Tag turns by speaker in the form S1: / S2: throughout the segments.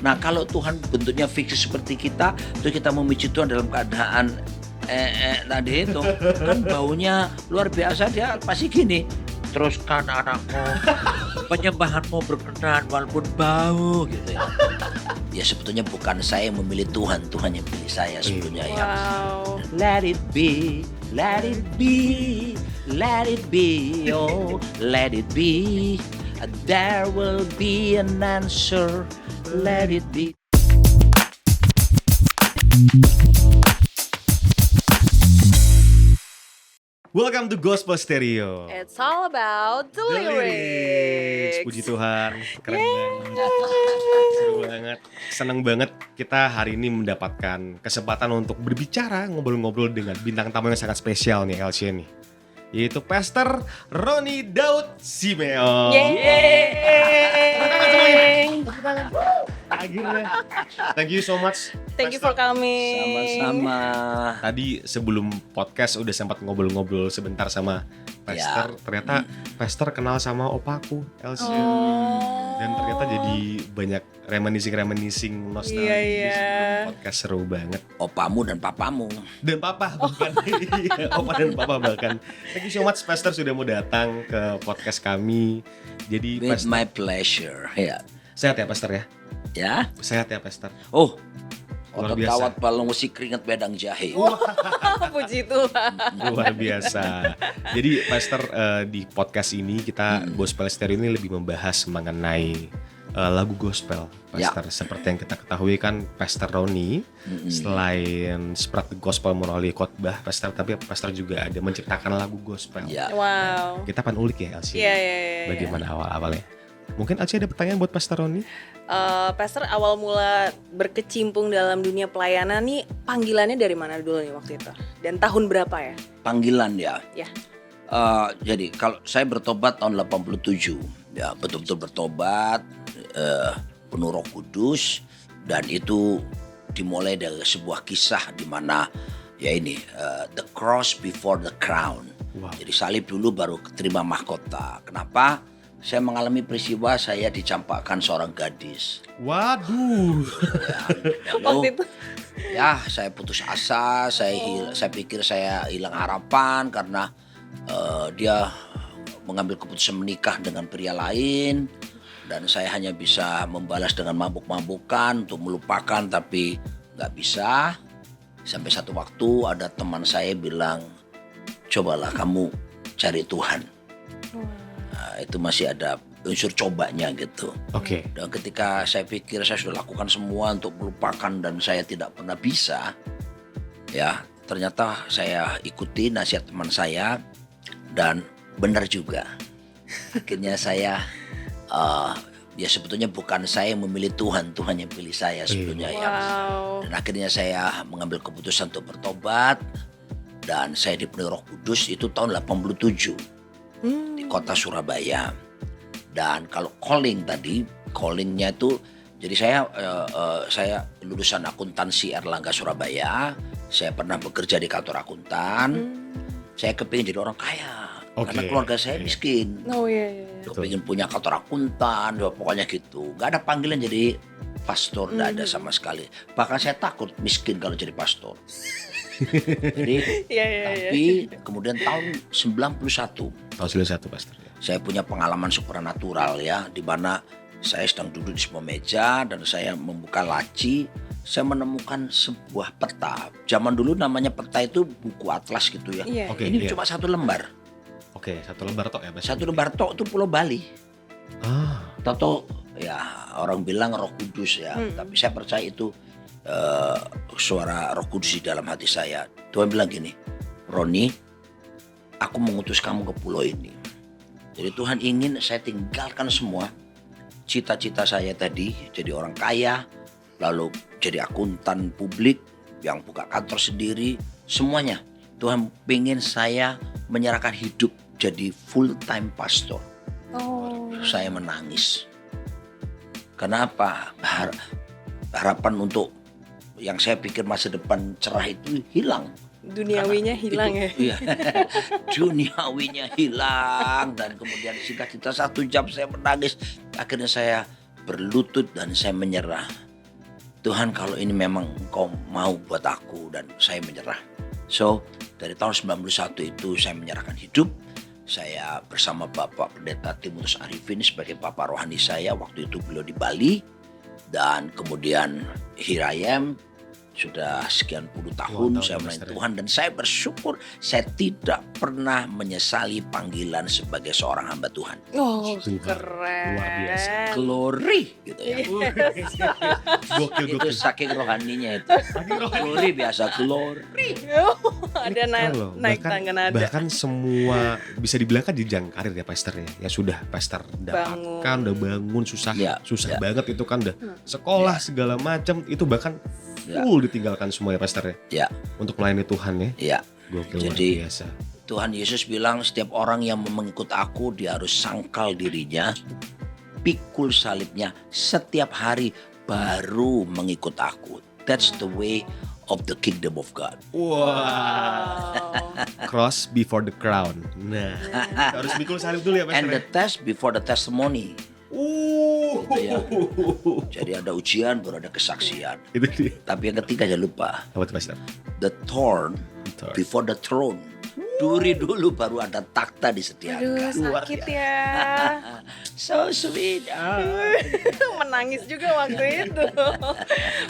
S1: Nah kalau Tuhan bentuknya fiksi seperti kita, terus kita memijit Tuhan dalam keadaan tadi itu, kan baunya luar biasa, dia pasti gini. Teruskan anakmu, penyembahanmu berkenan walaupun bau gitu ya. Ya sebetulnya bukan saya yang memilih Tuhan, Tuhan yang pilih saya sebetulnya ya.
S2: Wow.
S1: Let it be, let it be, let it be, oh, let it be. There will be an answer, let it be.
S3: Welcome to Gospel Stereo.
S2: It's all about the lyrics.
S3: Puji Tuhan, keren banget, seru banget, seneng banget kita hari ini mendapatkan kesempatan untuk berbicara, ngobrol-ngobrol dengan bintang tamu yang sangat spesial nih LC nih, yaitu Pastor Roni Daud Simeon. Akhirnya, thank you so much.
S2: Thank you for coming.
S1: Sama-sama.
S3: Tadi sebelum podcast udah sempat ngobrol-ngobrol sebentar sama Pastor. Ternyata Pastor kenal sama opaku, Elsie. Dan ternyata jadi banyak reminiscing nostalgia.
S2: Iya.
S3: Podcast seru banget.
S1: Opamu dan papamu.
S3: Dan papa bahkan. Opa dan papa bahkan. Thank you so much Pastor sudah mau datang ke podcast kami. Jadi
S1: With
S3: Pastor,
S1: my pleasure. Ya.
S3: sehat ya Pastor ya?
S1: Ya.
S3: Sehat ya Pastor.
S1: Oh.
S3: Luar
S1: Otot
S3: biasa.
S1: kawat balong musik keringat wedang jahe.
S2: Puji Tuhan.
S3: Luar biasa. Jadi Pastor di podcast ini kita Gospel Stereo ini lebih membahas mengenai lagu gospel, Pastor. Seperti yang kita ketahui kan Pastor Roni selain spread the gospel melalui khotbah Pastor, tapi Pastor juga ada menciptakan lagu gospel.
S1: Ya.
S2: Wow.
S3: Kita pan ulik ya Elsie.
S2: Iya.
S3: Bagaimana awal-awalnya? Mungkin Elsie ada pertanyaan buat Pastor Roni?
S2: Pastor, awal mula berkecimpung dalam dunia pelayanan nih, panggilannya dari mana dulu nih waktu itu? Dan tahun berapa ya?
S1: Panggilan ya.
S2: Ya.
S1: Jadi kalau saya bertobat tahun 87, ya betul-betul bertobat, penuh Roh Kudus, dan itu dimulai dari sebuah kisah di mana ya ini the cross before the crown.
S3: Wow.
S1: Jadi salib dulu baru terima mahkota. Kenapa? Saya mengalami peristiwa saya dicampakkan seorang gadis.
S3: Waduh.
S2: Waktu itu.
S1: Ya, saya putus asa, saya pikir saya hilang harapan karena dia mengambil keputusan menikah dengan pria lain, dan saya hanya bisa membalas dengan mabuk-mabukan untuk melupakan, tapi nggak bisa. Sampai satu waktu ada teman saya bilang, cobalah kamu cari Tuhan. Nah, itu masih ada unsur cobanya gitu.
S3: Oke.
S1: Dan ketika saya pikir saya sudah lakukan semua untuk melupakan dan saya tidak pernah bisa, ya ternyata saya ikuti nasihat teman saya dan benar juga. Akhirnya saya, ya sebetulnya bukan saya yang memilih Tuhan, Tuhan yang pilih saya sebetulnya ya.
S2: Wow.
S1: Dan akhirnya saya mengambil keputusan untuk bertobat dan saya dipenuhi Roh Kudus itu tahun 87 di kota Surabaya. Dan kalau calling tadi, callingnya itu, jadi saya lulusan akuntansi Erlangga Surabaya. Saya pernah bekerja di kantor akuntan. Saya kepingin jadi orang kaya karena keluarga saya miskin.
S2: Oh iya.
S1: Kepingin punya kantor akuntan, pokoknya gitu. Gak ada panggilan jadi pastor, gak ada sama sekali. Bahkan saya takut miskin kalau jadi pastor. Jadi, tapi kemudian tahun 91.
S3: Tahun 91 Pastor.
S1: Saya punya pengalaman supernatural ya, di mana saya sedang duduk di sebuah meja dan saya membuka laci, saya menemukan sebuah peta. Zaman dulu namanya peta itu buku atlas gitu ya.
S2: Iya.
S3: Oke,
S1: Ini
S3: iya.
S1: cuma satu lembar.
S3: Oke, satu lembar tok ya Pastor.
S1: Satu lembar tok itu Pulau Bali.
S3: Ah,
S1: Tato ya orang bilang Roh Kudus ya, tapi saya percaya itu suara Roh Kudus di dalam hati saya. Tuhan bilang gini, Roni, aku mengutus kamu ke pulau ini. Jadi Tuhan ingin saya tinggalkan semua cita-cita saya tadi, jadi orang kaya, lalu jadi akuntan publik yang buka kantor sendiri, semuanya. Tuhan ingin saya menyerahkan hidup jadi full time pastor.
S2: Oh.
S1: Saya menangis. Kenapa? Harapan untuk yang saya pikir masa depan cerah itu hilang.
S2: Duniawinya hilang ya.
S1: Iya. Duniawinya hilang, dan kemudian singkat cerita 1 jam saya menangis. Akhirnya saya berlutut dan saya menyerah. Tuhan kalau ini memang Engkau mau buat aku, dan saya menyerah. So dari tahun 91 itu saya menyerahkan hidup. Saya bersama Bapak Pendeta Timotius Arifin sebagai Bapak Rohani saya. Waktu itu beliau di Bali. Dan kemudian here I am. Sudah sekian puluh tahun saya melayani Tuhan, dan saya bersyukur saya tidak pernah menyesali panggilan sebagai seorang hamba Tuhan.
S2: Oh,
S3: Tuhan,
S2: keren.
S3: luar biasa.
S1: Glory gitu ya.
S3: Gokil.
S1: Itu saking rohaninya itu. Glory biasa, glory.
S2: Ada
S3: Loh,
S2: naik tangga nada.
S3: bahkan semua bisa dibilang kan jenjang karir ya pastor ya sudah pastor dapatkan, udah bangun susah
S1: Ya, ya.
S3: banget itu kan, udah sekolah segala macam itu bahkan full ditinggalkan semua ya pastor
S1: Ya,
S3: untuk melayani Tuhan ya.
S1: ya.
S3: Gokil, luar
S1: Jadi
S3: biasa.
S1: Tuhan Yesus bilang setiap orang yang mau mengikut aku, dia harus sangkal dirinya, pikul salibnya setiap hari, baru mengikut aku. That's the way of the kingdom of God.
S3: Wah, cross before the crown. Nah, harus mikul salib dulu ya pastor.
S1: And the test before the testimony. Ya. Jadi ada ujian baru ada kesaksian.
S3: Itu dia.
S1: Tapi yang ketiga jangan lupa,
S3: Apa tuh pastor?
S1: the thorn
S3: Thorn.
S1: before the throne. Duri dulu baru ada takhta
S2: Aduh,
S1: disediakan.
S2: sakit ya.
S1: So sweet.
S2: Menangis juga waktu itu.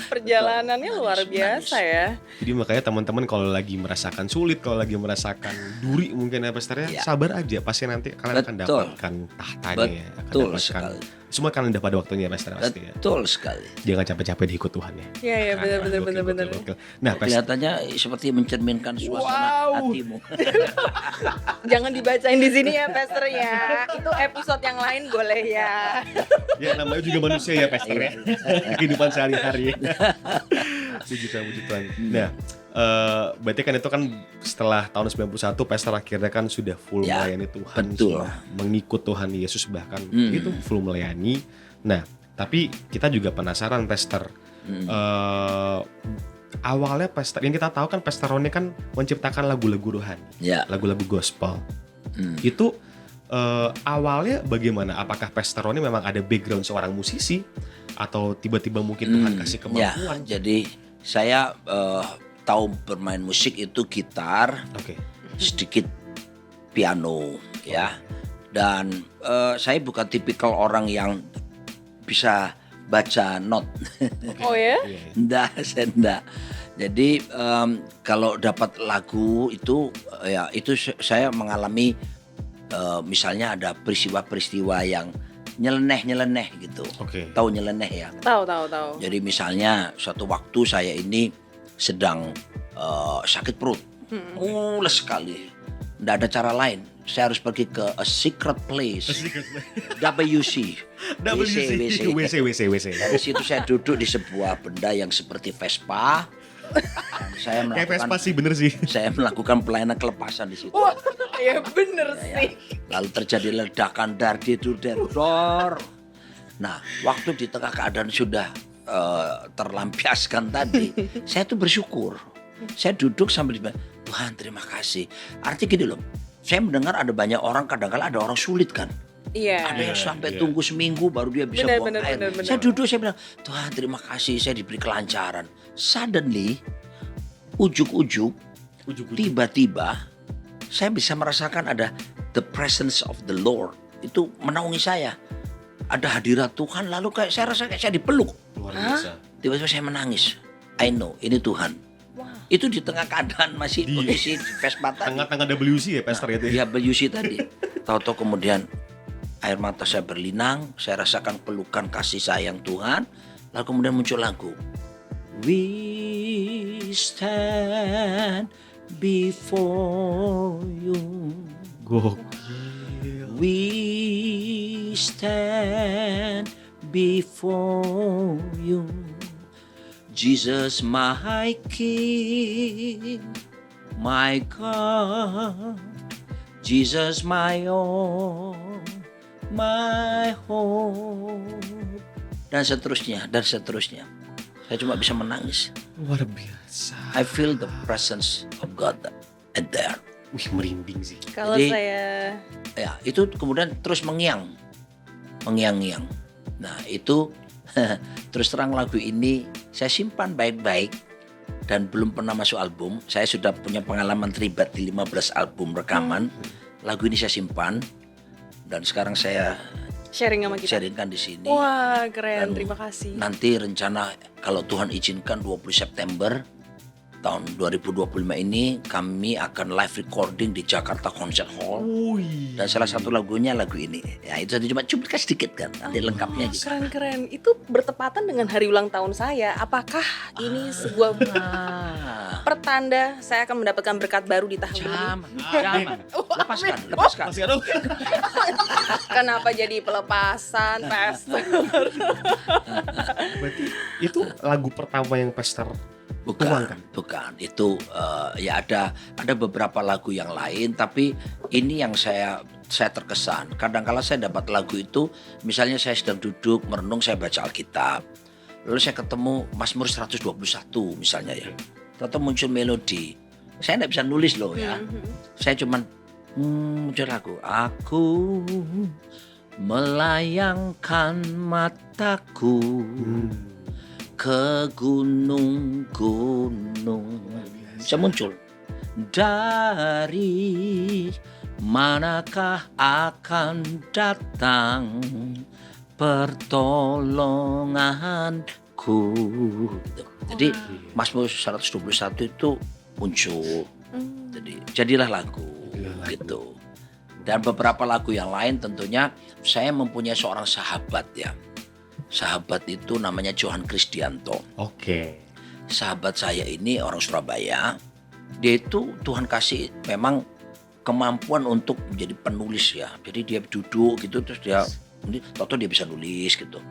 S2: Perjalanannya luar biasa ya.
S3: Jadi makanya teman-teman kalau lagi merasakan sulit, kalau lagi merasakan duri mungkin ya pastor ya,
S1: Ya.
S3: sabar aja, pasti nanti kalian akan
S1: Betul.
S3: dapatkan tahtanya ya, akan
S1: Betul
S3: dapatkan
S1: sekali.
S3: semua kalian dapat pada waktunya pastor pasti ya.
S1: Betul sekali.
S3: Jangan capek-capek diikut Tuhan ya.
S2: Iya, iya, benar, benar,
S3: Gokil,
S2: benar, benar.
S3: gokil. Nah, pastor,
S1: Kelihatannya seperti mencerminkan suasana hatimu.
S2: Jangan dibacain di sini ya, Pastor ya. Itu episode yang lain boleh ya.
S3: ya namanya juga manusia ya pastor ya. Kehidupan sehari-hari. Puji Tuhan, puji Tuhan. Nah, berarti kan itu kan setelah tahun 91 pastor akhirnya kan sudah full
S1: Ya,
S3: melayani Tuhan,
S1: betul.
S3: sudah mengikut Tuhan Yesus bahkan
S1: Hmm.
S3: itu full melayani. Nah, tapi kita juga penasaran pastor. Awalnya pastor yang kita tahu kan pastor Roni kan menciptakan lagu-lagu rohani,
S1: Ya.
S3: lagu-lagu gospel.
S1: Hmm.
S3: Itu awalnya bagaimana? Apakah pastor Roni memang ada background seorang musisi atau tiba-tiba mungkin Tuhan kasih
S1: Ya,
S3: kemampuan?
S1: jadi saya tahu bermain musik itu gitar,
S3: Oke.
S1: sedikit piano, ya. Dan saya bukan tipikal orang yang bisa baca not.
S2: Oh ya?
S3: Iya, iya.
S1: Enggak, saya enggak. Jadi kalau dapat lagu itu ya itu saya mengalami misalnya ada peristiwa-peristiwa yang nyeleneh gitu.
S3: Oke.
S1: Tahu nyeleneh ya?
S2: Tahu, tahu, tahu.
S1: Jadi misalnya suatu waktu saya ini sedang sakit perut, mules sekali. Nggak ada cara lain. Saya harus pergi ke a secret place, WC.
S3: WC.
S1: Dari situ saya duduk di sebuah benda yang seperti Vespa. Dan saya
S3: Kayak Vespa
S1: melakukan
S3: sih, bener sih.
S1: saya melakukan pelayanan kelepasan di situ.
S2: Wah, ya bener
S1: Ya.
S2: sih.
S1: Lalu terjadi ledakan dar. Nah, waktu di tengah keadaan sudah terlampiaskan tadi, saya tuh bersyukur. Saya duduk sambil bilang, Tuhan terima kasih. Artinya gini loh, saya mendengar ada banyak orang, kadang-kadang ada orang sulit kan.
S2: Iya.
S1: Ada yang sampai
S3: iya.
S1: tunggu seminggu baru dia bisa
S2: Benar,
S1: buang
S2: benar,
S1: air.
S2: benar, benar.
S1: Saya duduk, saya bilang, Tuhan terima kasih saya diberi kelancaran. Suddenly, ujuk-ujuk, tiba-tiba saya bisa merasakan ada the presence of the Lord. Itu menaungi saya. Ada hadirat Tuhan, lalu kayak saya rasa kayak saya dipeluk.
S3: Luar biasa.
S1: Tiba-tiba saya menangis. I know, ini Tuhan.
S2: Wah.
S1: Itu di tengah keadaan masih
S3: Di-
S1: kondisi Vespa tadi.
S3: Tengah-tengah WC ya pastor itu ya.
S1: Ya WC tadi. Tahu-tahu kemudian air mata saya berlinang, saya rasakan pelukan kasih sayang Tuhan. Lalu kemudian muncul lagu. We stand before you.
S3: Gokil.
S1: We stand before you. Jesus my King, my God. Jesus my all, my hope. Dan seterusnya, dan seterusnya. Saya cuma bisa menangis.
S3: Luar biasa.
S1: I feel the presence of God at there.
S3: Wih, merinding sih.
S2: Kalau
S1: Jadi-
S2: saya
S1: Ya, itu kemudian terus mengiang-ngiang. Nah, itu Terus terang lagu ini saya simpan baik-baik dan belum pernah masuk album. Saya sudah punya pengalaman terlibat di 15 album rekaman. Lagu ini saya simpan dan sekarang saya
S2: Sharing sama kita.
S1: sharingkan di sini.
S2: Wah, keren.
S1: Dan
S2: Terima kasih.
S1: Nanti rencana kalau Tuhan izinkan 20 September tahun 2025 ini kami akan live recording di Jakarta Concert Hall. Dan salah satu lagunya lagu ini. Ya itu cuma cuplikan sedikit kan. Nanti lengkapnya gitu.
S2: Keren-keren. Itu bertepatan dengan hari ulang tahun saya. Apakah ini sebuah pertanda saya akan mendapatkan berkat baru di tahun ini?
S1: Jangan. Lepaskan.
S2: Kenapa jadi pelepasan, Pastor?
S3: Berarti itu lagu pertama yang Pastor tuangkan?
S1: Bukan. Itu ya ada beberapa lagu yang lain, tapi ini yang saya terkesan. Kadang-kala saya dapat lagu itu, misalnya saya sedang duduk merenung, saya baca Alkitab. Lalu saya ketemu Mazmur 121 misalnya ya. Atau muncul melodi. Saya tidak bisa nulis loh ya. Saya cuman muncul lagu. Aku melayangkan mataku ke gunung-gunung. Bisa muncul. Dari manakah akan datang pertolonganku. Gitu. Jadi Mazmur 121 itu muncul. Jadi jadilah lagu gitu. Dan beberapa lagu yang lain tentunya saya mempunyai seorang sahabat ya. Sahabat itu namanya Johan Kristianto.
S3: Oke.
S1: Sahabat saya ini orang Surabaya. Dia itu Tuhan kasih memang kemampuan untuk menjadi penulis ya. Jadi dia duduk gitu terus dia toto dia bisa nulis gitu.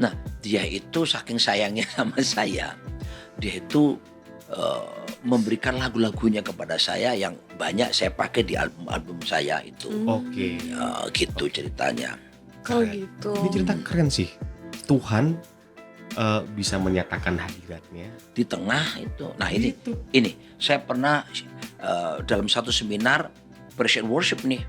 S1: Nah, dia itu saking sayangnya sama saya. Dia itu memberikan lagu-lagunya kepada saya yang banyak saya pakai di album-album saya itu.
S3: Oke.
S1: Gitu ceritanya.
S2: Oh gitu.
S3: Ini cerita keren sih. Tuhan bisa menyatakan hadiratnya
S1: Di tengah itu. Nah ini saya pernah dalam satu seminar Praise and Worship nih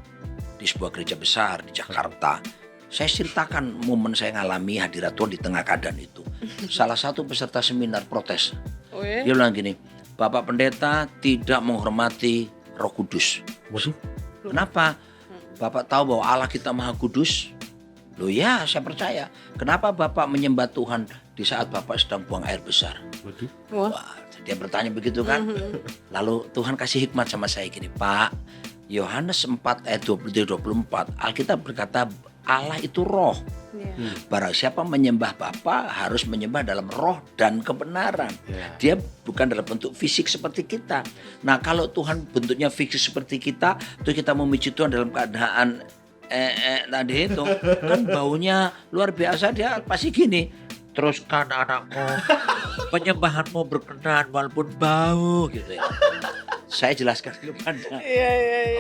S1: di sebuah gereja besar di Jakarta. Saya ceritakan momen saya ngalami hadirat Tuhan di tengah keadaan itu. Salah satu peserta seminar protes.
S2: Oh ya?
S1: Dia bilang gini, Bapak Pendeta tidak menghormati Roh Kudus.
S3: Waduh.
S1: Kenapa? Bapak tahu bahwa Allah kita Maha Kudus? Loh ya, saya percaya. Kenapa Bapak menyembah Tuhan di saat Bapak sedang buang air besar?
S3: Waduh.
S1: Wah, dia bertanya begitu kan. Lalu Tuhan kasih hikmat sama saya gini, Pak, Yohanes 4 ayat 23-24, Alkitab berkata Allah itu roh. Barang siapa menyembah Bapa harus menyembah dalam roh dan kebenaran. Dia bukan dalam bentuk fisik seperti kita. Nah, kalau Tuhan bentuknya fisik seperti kita, terus kita memuji Tuhan dalam keadaan tadi itu kan baunya luar biasa, dia pasti gini. Teruskan anakku, penyembahanmu berkenan walaupun bau gitu ya. Saya jelaskan kepada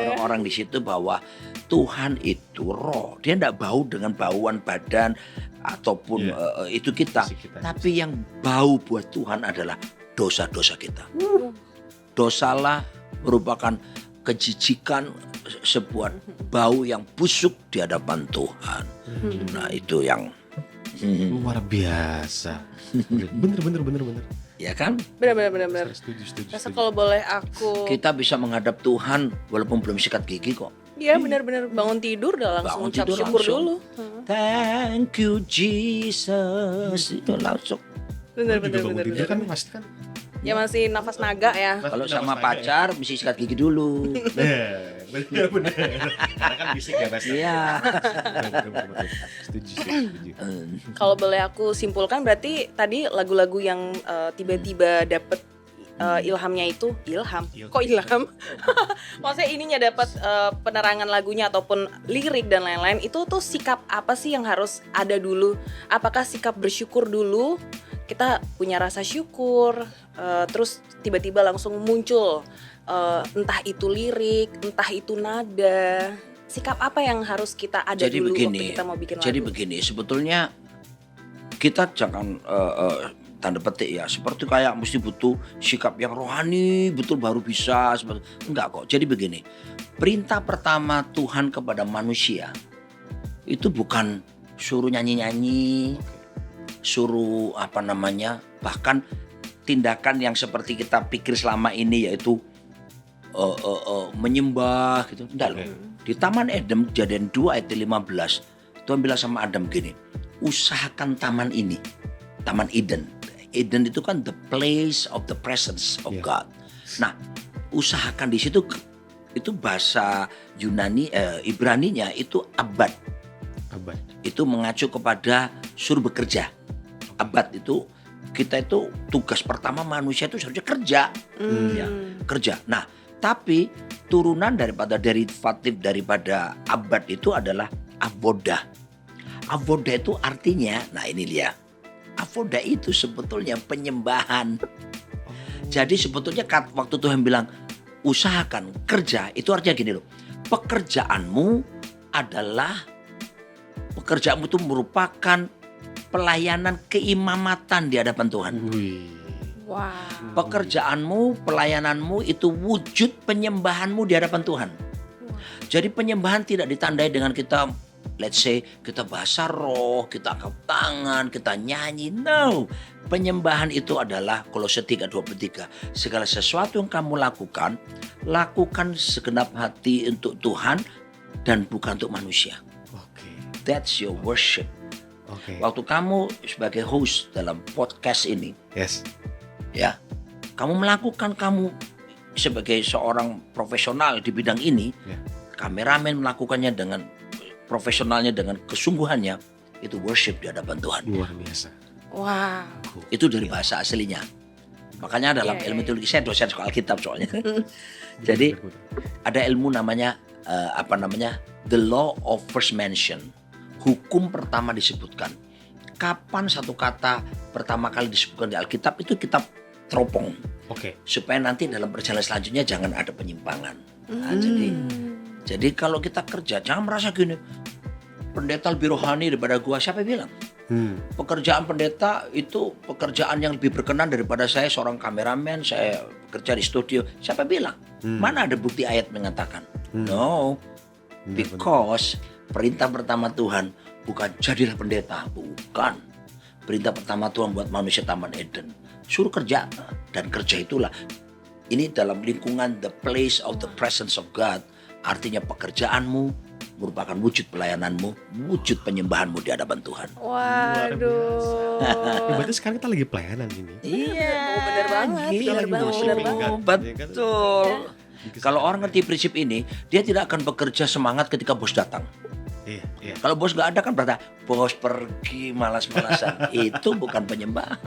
S1: orang-orang di situ bahwa Tuhan itu roh. Dia tidak bau dengan bauan badan ataupun itu kita. Tapi yang bau buat Tuhan adalah dosa-dosa kita. Dosalah merupakan kejijikan, sebuah bau yang busuk di hadapan Tuhan. Nah itu yang
S3: luar biasa. Bener.
S1: ya kan?
S2: Benar.
S3: Setuju.
S2: Masa kalau boleh aku,
S1: Kita bisa menghadap Tuhan walaupun belum sikat gigi kok.
S2: iya benar-benar bangun tidur udah langsung
S1: Bangun
S2: ucap
S1: tidur
S2: syukur
S1: langsung.
S2: dulu.
S1: Thank you Jesus. Itu langsung.
S2: Benar.
S3: Dia kan pasti kan.
S2: Ya masih nafas naga ya.
S1: Kalau sama pacar mesti sikat gigi dulu.
S3: Bener. Karena kan bisik ya pasti.
S1: Iya.
S3: Bener. Setuju.
S2: Kalau boleh aku simpulkan berarti tadi lagu-lagu yang tiba-tiba dapet ilhamnya itu kok ilham? Maksudnya ininya dapat penerangan lagunya ataupun lirik dan lain-lain, itu tuh sikap apa sih yang harus ada dulu? Apakah sikap bersyukur dulu? Kita punya rasa syukur, terus tiba-tiba langsung muncul entah itu lirik, entah itu nada. Sikap apa yang harus kita ada dulu waktu kita mau bikin lagu?
S1: Jadi begini, sebetulnya kita jangan tanda petik ya, seperti kayak mesti butuh sikap yang rohani betul baru bisa. Enggak kok. Jadi begini, perintah pertama Tuhan kepada manusia itu bukan suruh nyanyi-nyanyi, suruh bahkan tindakan yang seperti kita pikir selama ini yaitu menyembah gitu. Enggak loh. Di Taman Eden Kejadian 2 ayat 15 Tuhan bilang sama Adam gini, usahakan taman ini, Taman Eden. Eden itu kan the place of the presence of God. Nah, usahakan di situ itu bahasa Yunani Ibraninya itu abad. Itu mengacu kepada suruh bekerja. Abad itu kita itu tugas pertama manusia itu seharusnya kerja. Ya, kerja. Nah, tapi turunan derivatif daripada abad itu adalah avoda. Avoda itu artinya, nah ini dia. Avoda itu sebetulnya penyembahan. Jadi sebetulnya waktu Tuhan bilang usahakan kerja, itu artinya gini loh. Pekerjaanmu itu merupakan pelayanan keimamatan di hadapan Tuhan.
S2: Wow.
S1: Pekerjaanmu, pelayananmu itu wujud penyembahanmu di hadapan Tuhan. Jadi penyembahan tidak ditandai dengan kita, let's say, kita bahasa roh, kita angkat tangan, kita nyanyi. No. Penyembahan itu adalah Kolose 3:23. Segala sesuatu yang kamu lakukan segenap hati untuk Tuhan dan bukan untuk manusia. That's your worship. Waktu kamu sebagai host dalam podcast ini, ya, kamu sebagai seorang profesional di bidang ini, kameramen melakukannya dengan profesionalnya, dengan kesungguhannya, itu worship di hadapan Tuhan.
S3: Luar biasa.
S2: Wow.
S1: Itu dari bahasa aslinya. Makanya dalam ilmu teologi, saya dosen soal Alkitab soalnya. Jadi ada ilmu namanya the law of first mention. Hukum pertama disebutkan. Kapan satu kata pertama kali disebutkan di Alkitab itu kita teropong. Supaya nanti dalam perjalanan selanjutnya jangan ada penyimpangan. Nah, jadi kalau kita kerja jangan merasa gini, pendeta lebih rohani daripada gua. Siapa yang bilang? Pekerjaan pendeta itu pekerjaan yang lebih berkenan daripada saya seorang kameramen, saya bekerja di studio. Siapa bilang? Mana ada bukti ayat mengatakan? No. Because perintah pertama Tuhan bukan jadilah pendeta, bukan. Perintah pertama Tuhan buat manusia Taman Eden, suruh kerja, dan kerja itulah. Ini dalam lingkungan the place of the presence of God, artinya pekerjaanmu merupakan wujud pelayananmu, wujud penyembahanmu di hadapan Tuhan.
S2: Waduh.
S3: Berarti sekarang kita lagi pelayanan ini.
S2: Iya, benar banget.
S1: Betul. Kalau orang ngerti prinsip ini, dia tidak akan bekerja semangat ketika bos datang.
S3: Iya.
S1: Kalau bos nggak ada kan berarti bos pergi malas-malasan. Itu bukan penyembahan.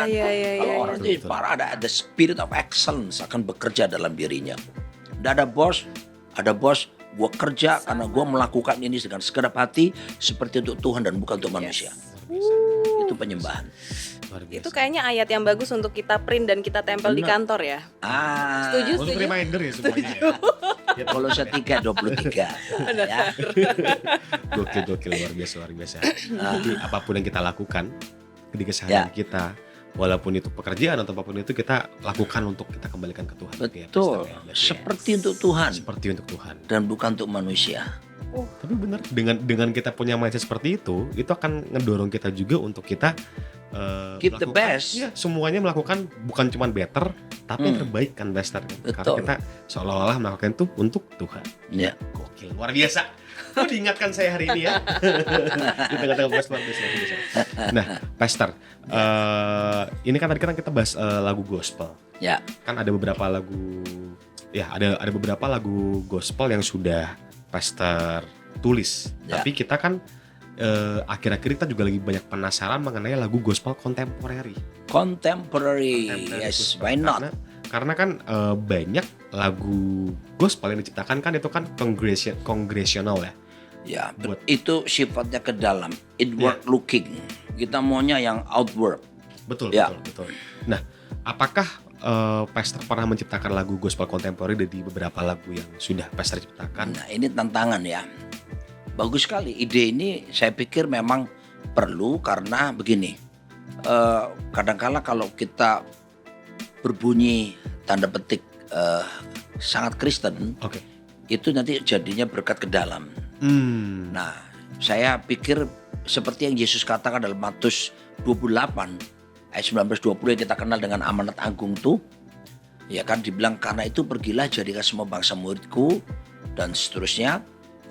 S2: Iya.
S1: Kalau orang itu parah, ada the spirit of excellence akan bekerja dalam dirinya. Tidak ada bos, gue kerja karena gue melakukan ini dengan segenap hati seperti untuk Tuhan dan bukan untuk manusia. Itu penyembahan.
S2: Itu kayaknya ayat yang bagus untuk kita print dan kita tempel di kantor ya. Setuju?
S3: Untuk reminder ya semuanya.
S1: Ya, Kolose 3:23. Ya.
S3: Gokil luar biasa. Jadi apapun yang kita lakukan di keseharian kita, walaupun itu pekerjaan atau apapun itu, kita lakukan untuk kita kembalikan ke Tuhan.
S1: Betul. Seperti untuk Tuhan. Dan bukan untuk manusia.
S3: Tapi benar, dengan kita punya mindset seperti itu akan ngedorong kita juga untuk kita
S1: keep the best.
S3: Ya, semuanya melakukan bukan cuma better, tapi yang terbaik kan, Pastor. Karena kita seolah-olah melakukan itu untuk Tuhan.
S1: Ya.
S3: Gokil, luar biasa. Diingatkan saya hari ini ya. Di tengah-tengah luar biasa. Nah, Pastor, ini kan tadi kita bahas lagu gospel.
S1: Ya.
S3: Kan ada beberapa lagu, ada beberapa lagu gospel yang sudah Pastor tulis.
S1: Ya.
S3: Tapi kita kan akhir-akhir kita juga lagi banyak penasaran mengenai lagu gospel kontemporeri.
S1: Yes, why not?
S3: Karena kan banyak lagu gospel yang diciptakan kan itu kan congregational ya.
S1: Ya, itu sifatnya ke dalam, inward looking. Kita maunya yang outward.
S3: Betul. Nah, apakah Pastor pernah menciptakan lagu gospel kontemporer dari beberapa lagu yang sudah Pastor ciptakan?
S1: Nah, ini tantangan ya. Bagus sekali ide ini, saya pikir memang perlu karena begini. Kadang-kala kalau kita berbunyi tanda petik sangat Kristen, itu nanti jadinya berkat ke dalam. Nah, saya pikir seperti yang Yesus katakan dalam Matius 28 ayat 19-20 yang kita kenal dengan amanat agung tuh, ya kan dibilang karena itu pergilah jadikan semua bangsa muridku dan seterusnya.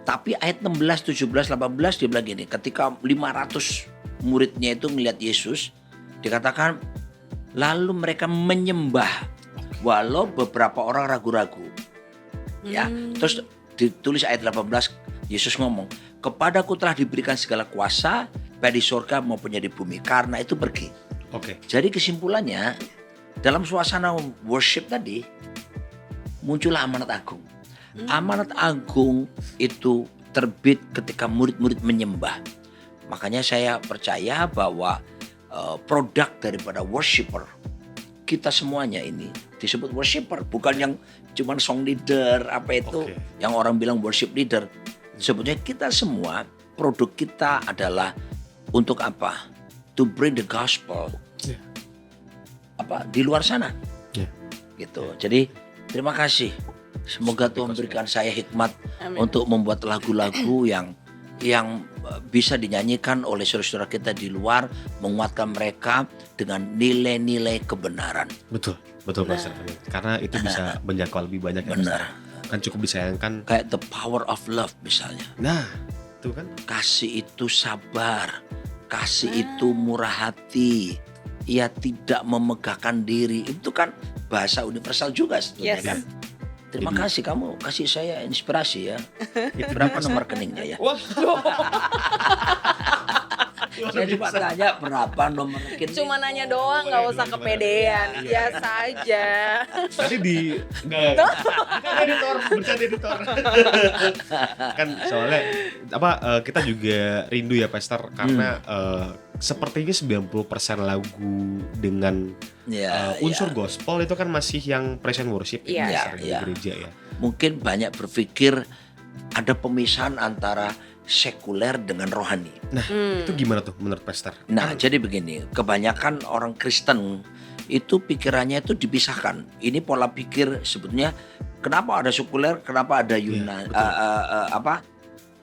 S1: Tapi ayat 16, 17, 18 dia bilang gini, ketika 500 muridnya itu melihat Yesus, dikatakan lalu mereka menyembah walau beberapa orang ragu-ragu. Ya, terus ditulis ayat 18, Yesus ngomong, kepadaku telah diberikan segala kuasa baik di surga maupun di bumi, karena itu pergi.
S3: Oke.
S1: Jadi kesimpulannya dalam suasana worship tadi muncullah amanat agung. Amanat agung itu terbit ketika murid-murid menyembah. Makanya saya percaya bahwa produk daripada worshiper, kita semuanya ini disebut worshiper, bukan yang cuman song leader apa itu, yang orang bilang worship leader. Sebetulnya kita semua, produk kita adalah untuk apa? To bring the gospel di luar sana. Gitu. Jadi terima kasih. Semoga Tuhan berikan saya hikmat untuk membuat lagu-lagu yang bisa dinyanyikan oleh saudara-saudara kita di luar, menguatkan mereka dengan nilai-nilai kebenaran.
S3: Betul Pastor. Karena itu bisa menjangkau lebih banyak.
S1: Benar.
S3: Kan cukup disayangkan.
S1: Kayak the power of love misalnya.
S3: Nah, itu kan.
S1: Kasih itu sabar, kasih itu murah hati. Ia tidak memegahkan diri. Itu kan bahasa universal juga sebetulnya kan. Terima kasih kamu kasih saya inspirasi ya. Berapa nomor rekeningnya ya? Saya cuma tanya berapa nomor rekening.
S2: Cuma nanya doang, nggak usah kepedean, biasa aja.
S3: Tadi bercanda editor. Kan soalnya kita juga rindu ya Pastor, karena sepertinya 90% lagu dengan unsur gospel itu kan masih yang praise and worship di gereja ya.
S1: Mungkin banyak berpikir ada pemisahan antara sekuler dengan rohani.
S3: Nah, itu gimana tuh menurut Pastor?
S1: Nah, jadi begini, kebanyakan orang Kristen itu pikirannya itu dipisahkan. Ini pola pikir sebetulnya kenapa ada sekuler, kenapa ada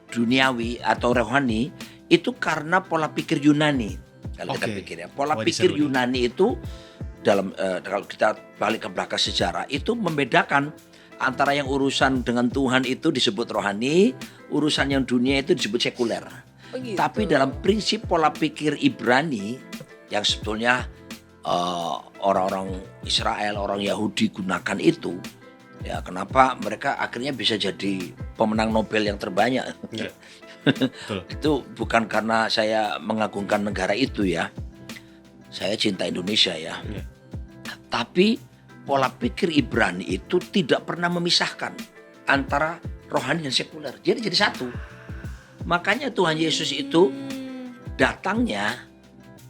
S1: duniawi atau rohani, itu karena pola pikir Yunani. Kalau kita pikir ya, pola pikir Yunani itu dalam kalau kita balik ke belakang sejarah itu membedakan antara yang urusan dengan Tuhan itu disebut rohani, urusan yang dunia itu disebut sekuler.
S2: Begitu.
S1: Tapi dalam prinsip pola pikir Ibrani yang sebetulnya orang-orang Israel, orang Yahudi gunakan itu, ya kenapa mereka akhirnya bisa jadi pemenang Nobel yang terbanyak? Itu bukan karena saya mengagungkan negara itu ya. Saya cinta Indonesia ya. Tapi pola pikir Ibrani itu tidak pernah memisahkan antara rohani dan sekuler. Jadi satu. Makanya Tuhan Yesus itu datangnya,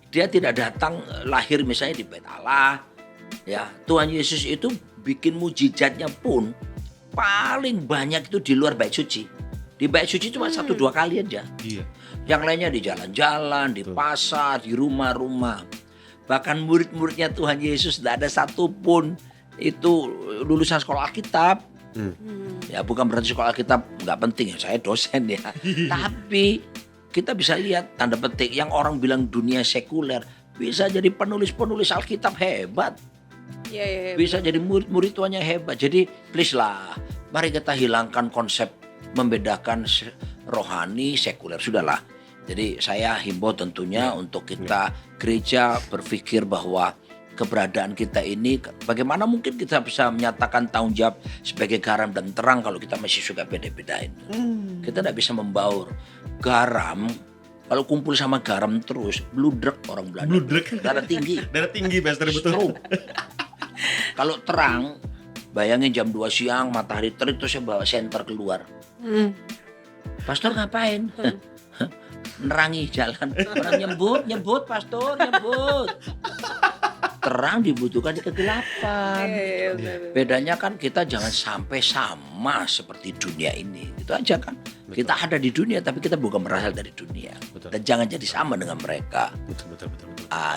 S1: dia tidak datang lahir misalnya di bait Allah. Ya, Tuhan Yesus itu bikin mujizatnya pun paling banyak itu di luar bait suci. Di bait suci cuma 1-2 kali aja.
S3: Iya.
S1: Yang lainnya di jalan-jalan, di pasar, di rumah-rumah. Bahkan murid-muridnya Tuhan Yesus tidak ada satupun itu lulusan sekolah Alkitab. Ya bukan berarti sekolah Alkitab nggak penting ya, saya dosen ya. Tapi kita bisa lihat tanda petik yang orang bilang dunia sekuler bisa jadi penulis-penulis Alkitab hebat. Bisa jadi murid-murid tuanya hebat. Jadi please lah, mari kita hilangkan konsep membedakan rohani sekuler, sudahlah. Jadi saya himbau tentunya untuk kita gereja berpikir bahwa keberadaan kita ini, bagaimana mungkin kita bisa menyatakan tanggung jawab sebagai garam dan terang kalau kita masih suka beda-bedain. Kita tidak bisa membaur. Garam, kalau kumpul sama garam terus, bludrek orang Belanda.
S3: Bludrek.
S1: Darah tinggi.
S3: Darah tinggi, Pastor, betul.
S1: Kalau terang, bayangin jam 2 siang, matahari terik, terus saya bawa senter keluar. Pastor ngapain? Nerangi jalan. Orang nyebut, pastor, nyebut. Terang dibutuhkan di kegelapan. Bedanya kan kita jangan sampai sama seperti dunia ini. Itu aja kan. Betul. Kita ada di dunia tapi kita bukan berasal dari dunia. Betul. Dan jangan jadi sama dengan mereka.
S3: Betul.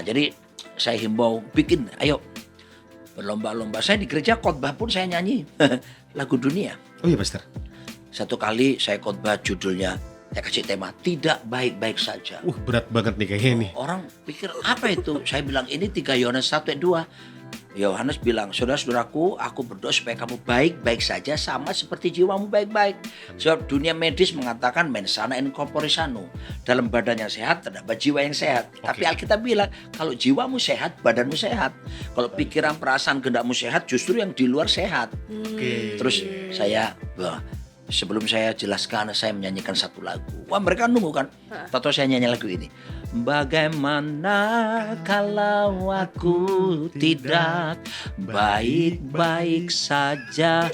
S1: Jadi saya himbau bikin, ayo berlomba-lomba. Saya di gereja khotbah pun saya nyanyi lagu dunia.
S3: Oh iya Pastor.
S1: Satu kali saya khotbah judulnya Saya kasih tema tidak baik-baik saja.
S3: Berat banget nih kayaknya nih.
S1: Orang pikir apa itu? Saya bilang ini 3 Yohanes 1 ayat 2. Yohanes bilang, saudara-saudaraku, aku berdoa supaya kamu baik-baik saja sama seperti jiwamu baik-baik. Sebab dunia medis mengatakan mens sana in corpore sano. Dalam badan yang sehat terdapat jiwa yang sehat. Tapi Alkitab bilang, kalau jiwamu sehat, badanmu sehat. Kalau pikiran, perasaan, kehendakmu sehat, justru yang di luar sehat. Terus saya, sebelum saya jelaskan, saya menyanyikan satu lagu. Wah, mereka nunggu kan? Tahu saya nyanyi lagu ini. Bagaimana kalau aku tidak baik-baik saja?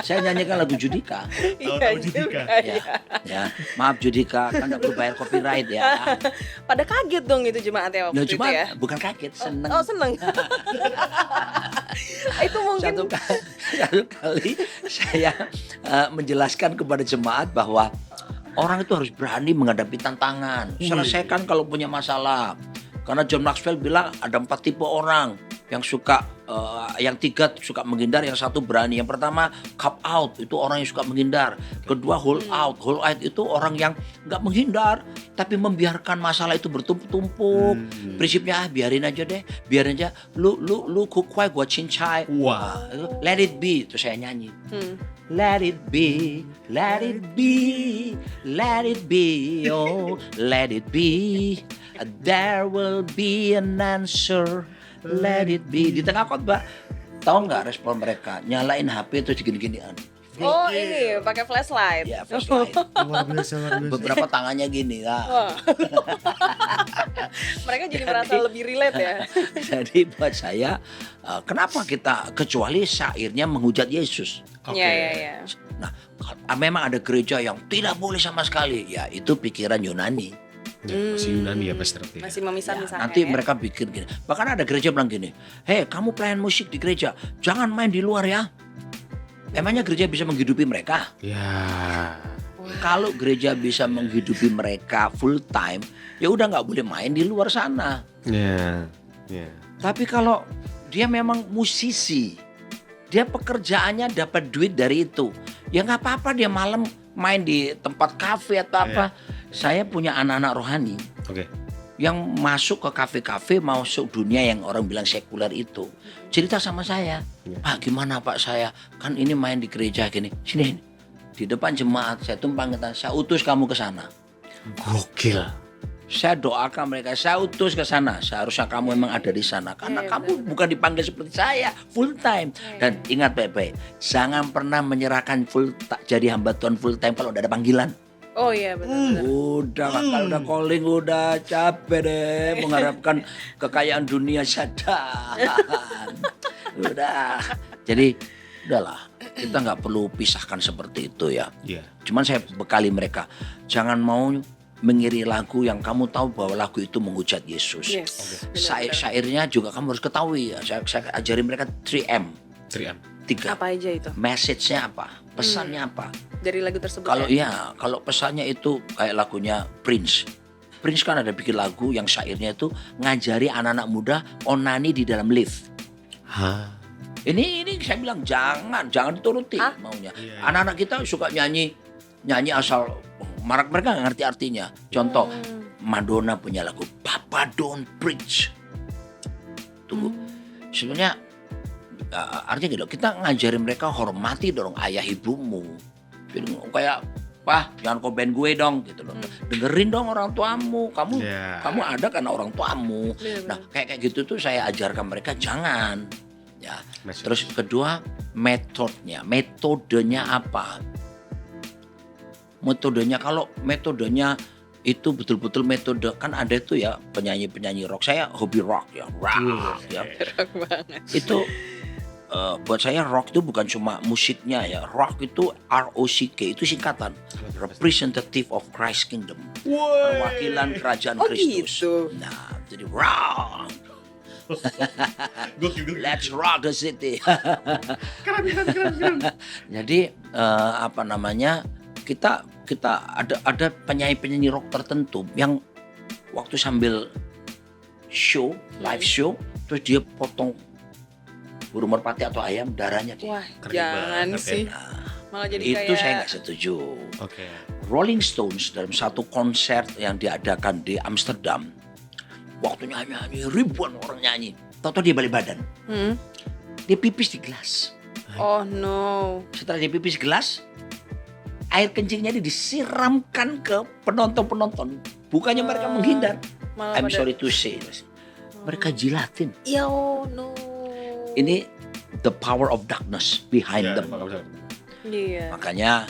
S1: Saya nyanyikan lagu Judika.
S2: Iya
S3: Judika.
S1: Ya, maaf Judika, kan nggak perlu bayar copyright ya.
S2: Pada kaget dong itu jemaatnya waktu
S1: Nah,
S2: itu
S1: cuma
S2: ya.
S1: bukan kaget, seneng.
S2: Oh seneng. Itu mungkin
S1: Satu kali saya menjelaskan kepada jemaat bahwa orang itu harus berani menghadapi tantangan. Selesaikan kalau punya masalah. Karena John Maxwell bilang ada 4 tipe orang yang suka, yang 3 suka menghindar, yang 1 berani. Yang pertama cop out, itu orang yang suka menghindar. Kedua hold out itu orang yang nggak menghindar tapi membiarkan masalah itu bertumpuk-tumpuk. Prinsipnya biarin aja deh, biarin aja. Lu kukwai gua cincai.
S3: Wah.
S1: Let it be, itu saya nyanyi. Let it be, let it be, let it be, oh, let it be. There will be an answer. Let it be. Di tengah khotbah, tahu nggak respon mereka? Nyalain HP terus gini-ginian.
S2: Oh ini pakai flashlight.
S1: Ya, flashlight.
S3: Luar biasa.
S1: Beberapa tangannya gini.
S2: Wah. Mereka jadi merasa lebih relate ya.
S1: Jadi buat saya, kenapa kita kecuali syairnya menghujat Yesus?
S2: Iya.
S1: Nah, memang ada gereja yang tidak boleh sama sekali. Ya, itu pikiran Yunani.
S3: Masih Yunani ya Pastor.
S2: Masih memisah-misahkan
S1: Nanti
S2: ya.
S1: mereka bikin gini. Bahkan ada gereja bilang gini, hei kamu pelayan musik di gereja, jangan main di luar ya. Emangnya gereja bisa menghidupi mereka?
S3: Ya.
S1: Kalau gereja bisa menghidupi mereka full time, ya udah nggak boleh main di luar sana.
S3: Ya.
S1: Tapi kalau dia memang musisi, dia pekerjaannya dapat duit dari itu, ya nggak apa-apa dia malam main di tempat kafe atau apa. Saya punya anak-anak rohani yang masuk ke kafe-kafe, masuk dunia yang orang bilang sekuler itu. Cerita sama saya, Pak gimana Pak, saya kan ini main di gereja gini, sini di depan jemaat, saya tumpang ke tanah, saya utus kamu ke sana.
S3: Gokil.
S1: Saya doakan mereka, saya utus ke sana. Seharusnya kamu memang ada di sana karena kamu bukan dipanggil seperti saya full time. Dan ingat baik-baik, jangan pernah menyerahkan jadi hamba Tuhan full time kalau udah ada panggilan.
S2: Oh iya benar.
S1: Udah kalau udah calling udah capek deh mengharapkan kekayaan dunia sadar. Udah. Jadi udahlah, kita nggak perlu pisahkan seperti itu ya. Cuman saya bekali mereka, jangan mau mengiri lagu yang kamu tahu bahwa lagu itu menghujat Yesus. Syairnya juga kamu harus ketahui ya. Saya ajari mereka 3M. 3.
S2: Apa aja itu?
S1: Message-nya apa? Pesannya apa?
S2: Dari lagu tersebut.
S1: Kalau pesannya itu kayak lagunya Prince. Prince kan ada bikin lagu yang syairnya itu ngajari anak-anak muda onani di dalam lift. Ini saya bilang jangan dituruti maunya. Anak-anak kita suka nyanyi asal mereka nggak ngerti artinya. Contoh, Madonna punya lagu Papa Don't Preach. Tunggu, sebenarnya artinya gitu. Kita ngajarin mereka hormati dong ayah ibumu. Jadi kayak jangan komen gue dong gitu loh. Dengerin dong orang tuamu. Kamu ada karena orang tuamu. Nah kayak gitu tuh saya ajarkan mereka jangan. Ya. Terus kedua metodenya apa? Metodenya kalau metodenya itu betul-betul metode kan ada itu ya penyanyi rock. Saya hobi rock ya, rock
S2: banget.
S1: Itu buat saya rock itu bukan cuma musiknya ya. Rock itu ROCK itu singkatan Representative of Christ Kingdom. Perwakilan kerajaan Kristus.
S2: Gitu.
S1: Nah, jadi rock. Let's rock the city. Keren. Jadi kita ada penyanyi rock tertentu yang waktu sambil live show, terus dia potong burung merpati atau ayam darahnya.
S2: Wah, jangan sih. Malah jadi
S1: Itu
S2: kayak
S1: saya nggak setuju.
S3: Oke.
S1: Rolling Stones dalam satu konser yang diadakan di Amsterdam, waktu nyanyi ribuan orang nyanyi, tahu-tahu dia balik badan,
S2: Hmm?
S1: dia pipis di gelas.
S2: Oh no.
S1: Setelah dia pipis di gelas, air kencingnya dia disiramkan ke penonton-penonton. Bukannya mereka menghindar.
S2: Malah
S1: I'm
S2: pada-
S1: sorry to say, mereka jilatin.
S2: Ya oh no.
S1: Ini the power of darkness behind
S3: Ya,
S1: them.
S2: Iya.
S1: Makanya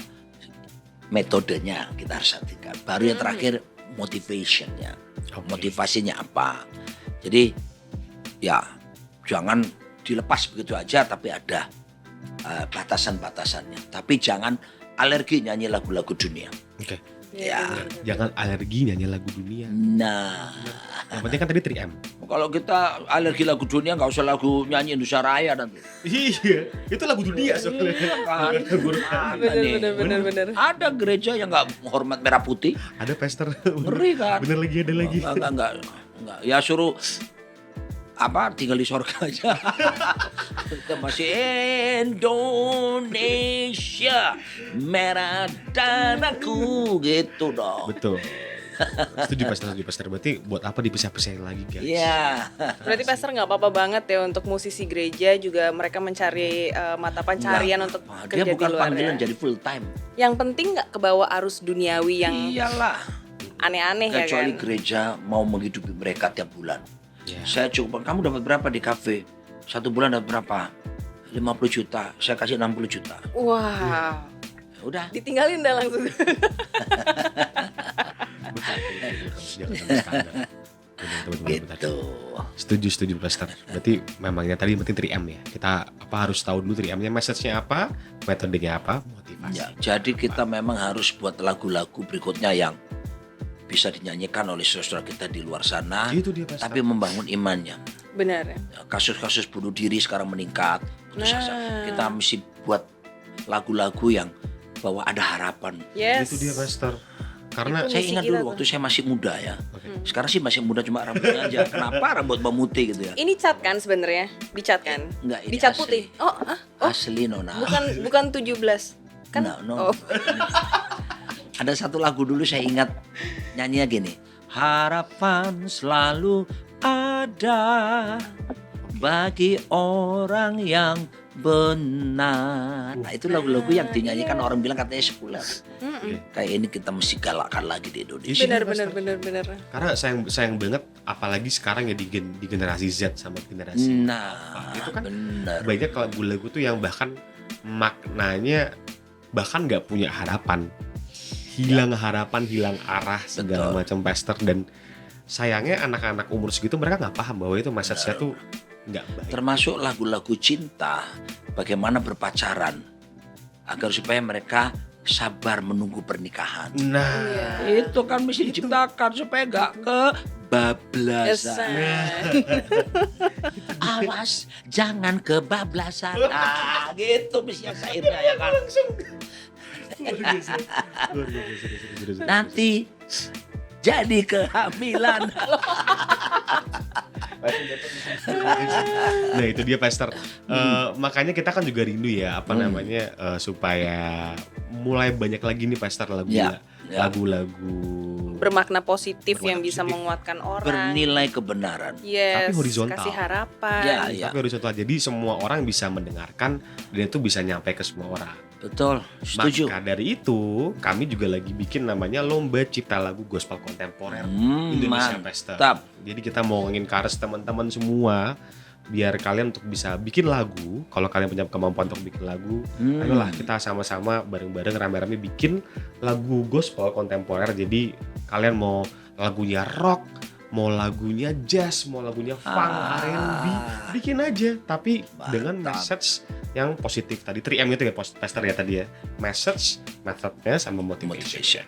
S1: metodenya kita harus hatikan. Baru yang terakhir motivationnya.
S3: Oke.
S1: Motivasinya apa? Jadi ya jangan dilepas begitu aja, tapi ada batasan-batasannya. Tapi jangan alergi nyanyi lagu-lagu dunia.
S3: Oke.
S1: Ya.
S3: Jangan alergi nyanyi lagu dunia.
S1: Nah,
S3: Yang penting kan tadi 3M.
S1: kalau kita alergi lagu dunia nggak usah lagu nyanyi Indonesia Raya nanti.
S3: Iya, itu lagu dunia soalnya.
S1: Kan? Ada nih.
S2: Bener.
S1: Ada gereja yang nggak menghormat merah putih.
S3: Ada pester.
S1: Ngeri kan?
S3: Bener lagi ada lagi.
S1: Enggak. Ya suruh apa tinggal di sorga aja. Kita masih Indonesia merah darahku gitu dong.
S3: Betul. Setuju pester. Berarti buat apa dipisah-pisahin lagi guys?
S1: Iya.
S2: Berarti pastor nggak apa-apa banget ya untuk musisi gereja juga mereka mencari mata pencarian untuk
S1: Dia
S2: kerja
S1: bukan
S2: di luar
S1: panggilan
S2: ya.
S1: jadi full time.
S2: Yang penting nggak kebawa arus duniawi yang
S1: Iyalah.
S2: aneh-aneh ya
S1: Kecuali
S2: kan.
S1: gereja mau menghidupi mereka tiap bulan.
S3: Ya.
S1: Saya cukup, kamu dapat berapa di kafe? 1 bulan dapat berapa? 50 juta, saya kasih 60 juta.
S2: Wah,
S1: Udah.
S2: ditinggalin dah langsung.
S3: Jangan sampai standar. Benar.
S1: Gitu.
S3: Setuju Pastor. Berarti memangnya tadi penting 3M ya. Kita harus tahu dulu 3M-nya, message-nya apa, metodenya apa, motivasi.
S1: Ya, jadi kita memang harus buat lagu-lagu berikutnya yang bisa dinyanyikan oleh saudara kita di luar sana,
S3: Gitu dia Pastor.
S1: tapi membangun imannya.
S2: Benar ya.
S1: Ya, kasus-kasus bunuh diri sekarang meningkat. Putus asa. Kita mesti buat lagu-lagu yang bahwa ada harapan.
S2: Yes.
S3: Itu dia Pastor. Karena
S2: Itu
S1: Saya
S2: misi
S1: ingat
S2: kita
S1: dulu
S2: tuh.
S1: waktu saya masih muda ya.
S3: Oke.
S1: Sekarang sih masih muda cuma rambutnya aja. Kenapa rambut memutih gitu ya?
S2: Ini cat kan sebenarnya? Dicat kan?
S1: Enggak, ini
S2: Dicat
S1: asli.
S2: putih. Oh,
S1: Asli Nona.
S2: bukan 17. Kan?
S1: No.
S2: Oh.
S1: Ada satu lagu dulu saya ingat nyanyinya gini. Harapan selalu ada bagi orang yang benar. Nah itu lagu-lagu yang dinyanyikan orang bilang katanya sekuler. Kayak ini kita mesti galakkan lagi di Indonesia.
S3: Iya,
S2: Benar.
S3: karena sayang banget apalagi sekarang ya di generasi Z sama generasi.
S1: Nah
S3: Itu kan
S1: benar.
S3: banyak lagu-lagu tuh yang bahkan maknanya bahkan nggak punya harapan, hilang harapan, hilang arah segala
S1: Betul.
S3: macam Pastor. Dan sayangnya anak-anak umur segitu mereka nggak paham bahwa itu message-nya tuh nggak baik.
S1: Termasuk lagu-lagu cinta, bagaimana berpacaran agar supaya mereka sabar menunggu pernikahan.
S3: Nah,
S1: Itu kan mesti diciptakan supaya gak kebablasan. Awas, jangan kebablasan. Nah, gitu mestinya syairnya ya kan. Nanti jadi kehamilan.
S3: nah itu dia Pastor. Makanya kita kan juga rindu ya namanya supaya mulai banyak lagi nih Pastor
S1: Ya.
S3: lagu-lagu
S2: Bermakna positif yang
S3: Bermakna
S2: bisa
S3: positif.
S2: menguatkan orang.
S1: Bernilai kebenaran.
S2: Yes.
S3: Tapi horizontal.
S2: Kasih harapan.
S1: Ya.
S3: tapi horizontal. Jadi semua orang bisa mendengarkan dan itu bisa nyampe ke semua orang.
S1: Betul, setuju.
S3: Maka dari itu kami juga lagi bikin namanya Lomba Cipta Lagu Gospel Kontemporer Indonesia Pastor.
S1: Mantap.
S3: Jadi kita mau encourage teman-teman semua biar kalian untuk bisa bikin lagu. Kalau kalian punya kemampuan untuk bikin lagu, ayolah kita sama-sama bareng-bareng rame-rame bikin lagu gospel kontemporer. Jadi kalian mau lagunya rock, mau lagunya jazz, mau lagunya funk, R&B, bikin aja. Tapi dengan message yang positif tadi. 3M itu ya Pastor ya tadi ya. Message, methodnya sama motivation.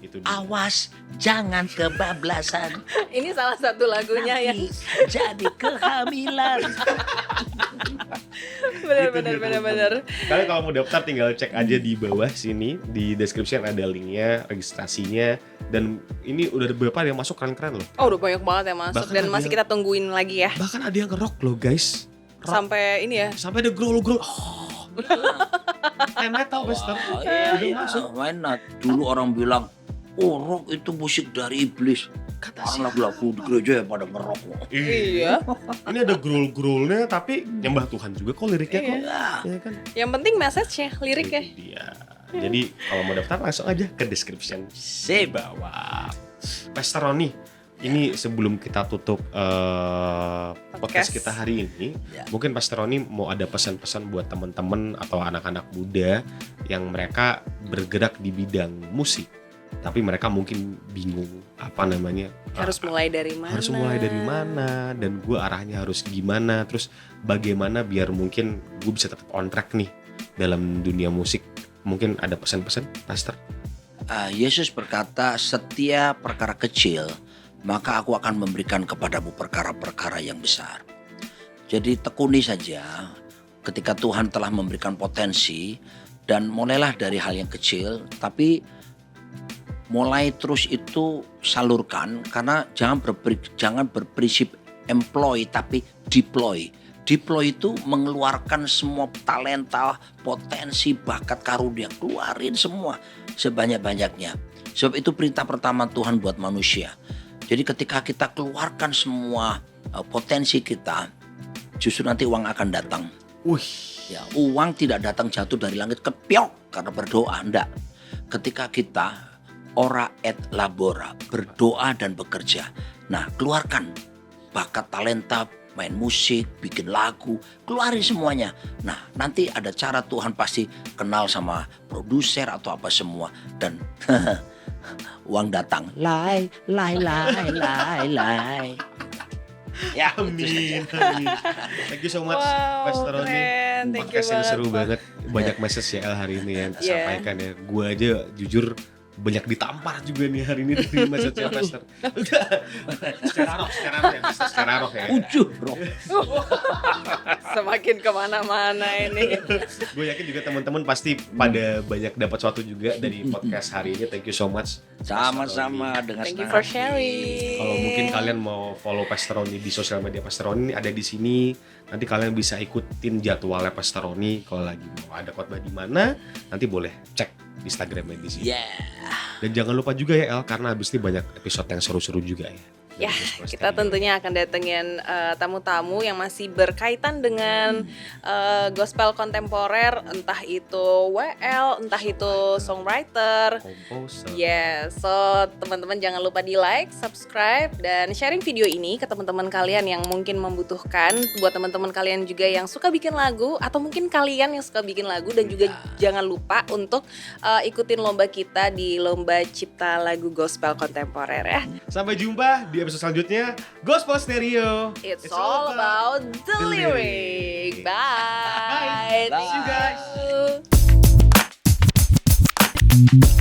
S3: Itu dia.
S1: Awas, jangan kebablasan.
S2: Ini salah satu lagunya yang
S1: Jadi kehamilan.
S2: benar.
S3: Kalian kalau mau daftar tinggal cek aja di bawah sini di description ada linknya, registrasinya, dan ini udah ada beberapa yang masuk keren-keren loh.
S2: Oh, udah banyak banget yang masuk
S3: Bahkan
S2: dan
S3: ada
S2: masih
S3: yang-
S2: kita tungguin lagi ya.
S3: Bahkan ada yang nge-rock loh guys. Rock.
S2: Sampai ini ya.
S3: Sampai ada growl. Oh, Metal Pastor.
S1: Wah,
S3: Udah
S1: iya,
S3: masuk.
S1: why not? Dulu orang bilang, oh rock itu musik dari iblis.
S3: Kata
S1: Orang lagu-lagu di gereja ya pada ngerok.
S2: Iya.
S3: Ini ada grul-grulnya tapi nyembah Tuhan juga kok liriknya kok.
S1: Ya,
S3: Ya kan?
S2: Yang penting message-nya, liriknya.
S3: Itu dia. Jadi kalau mau daftar langsung aja ke description di
S1: sip.
S3: bawah. Pastor Roni, ini sebelum kita tutup podcast kita hari ini,
S1: Ya.
S3: mungkin Pastor Roni mau ada pesan-pesan buat teman-teman atau anak-anak muda yang mereka bergerak di bidang musik, tapi mereka mungkin bingung apa namanya,
S2: Harus mulai dari mana?
S3: harus mulai dari mana dan gue arahnya harus gimana, terus bagaimana biar mungkin gue bisa tetap on track nih dalam dunia musik. Mungkin ada pesan-pesan, Pastor?
S1: Yesus berkata, setiap perkara kecil, maka aku akan memberikan kepadamu perkara-perkara yang besar. Jadi tekuni saja ketika Tuhan telah memberikan potensi, dan mulailah dari hal yang kecil, tapi mulai terus itu salurkan, karena jangan berprinsip employ tapi deploy. Deploy itu mengeluarkan semua talenta, potensi, bakat, karunia, keluarin semua sebanyak-banyaknya. Sebab itu perintah pertama Tuhan buat manusia. Jadi ketika kita keluarkan semua potensi kita, justru nanti uang akan datang. Ya, uang tidak datang jatuh dari langit kepiok karena berdoa, enggak. Ketika kita ora et labora, berdoa dan bekerja. Nah, keluarkan bakat, talenta, main musik, bikin lagu, keluarin semuanya. Nah, nanti ada cara Tuhan pasti kenal sama produser atau apa semua, dan uang datang. Lai. Ya,
S3: Amin. Thank you so much,
S2: Wow,
S3: Pastor Roni.
S2: keren. Thank you
S3: Podcast yang seru
S2: banget.
S3: banget. Banyak message ya El hari ini yang
S2: Iya.
S3: disampaikan ya. Gue aja jujur banyak ditampar juga nih hari ini dari message-nya Pastor. Secara roh ya, Pastor. Secara roh ya.
S1: Ujuh, bro.
S2: Semakin kemana-mana ini.
S3: Gue yakin juga teman-teman pasti pada banyak dapat sesuatu juga dari podcast hari ini. Thank you so much.
S1: Sama-sama dengan
S2: Thank you
S1: senang
S2: for
S1: hati.
S2: sharing.
S3: Kalau mungkin kalian mau follow Pastor Roni di sosial media Pastor Roni ada di sini. Nanti kalian bisa ikutin jadwalnya Pastor Roni. Kalau lagi mau ada khotbah di mana, nanti boleh cek Instagramnya di sini.
S1: Yeah.
S3: Dan jangan lupa juga ya El, karena abis ini banyak episode yang seru-seru juga ya.
S2: Ya, kita tentunya akan datengin tamu-tamu yang masih berkaitan dengan gospel kontemporer, entah itu WL, entah itu songwriter.
S3: Komposer.
S2: Yes, so teman-teman jangan lupa di like, subscribe, dan sharing video ini ke teman-teman kalian yang mungkin membutuhkan. Buat teman-teman kalian juga yang suka bikin lagu, atau mungkin kalian yang suka bikin lagu, dan juga jangan lupa untuk ikutin lomba kita di lomba cipta lagu gospel kontemporer ya.
S3: Sampai jumpa di episode selanjutnya Gospel Stereo.
S2: It's all about the lyric. Bye.
S3: Bye. See you guys.
S2: Thank you.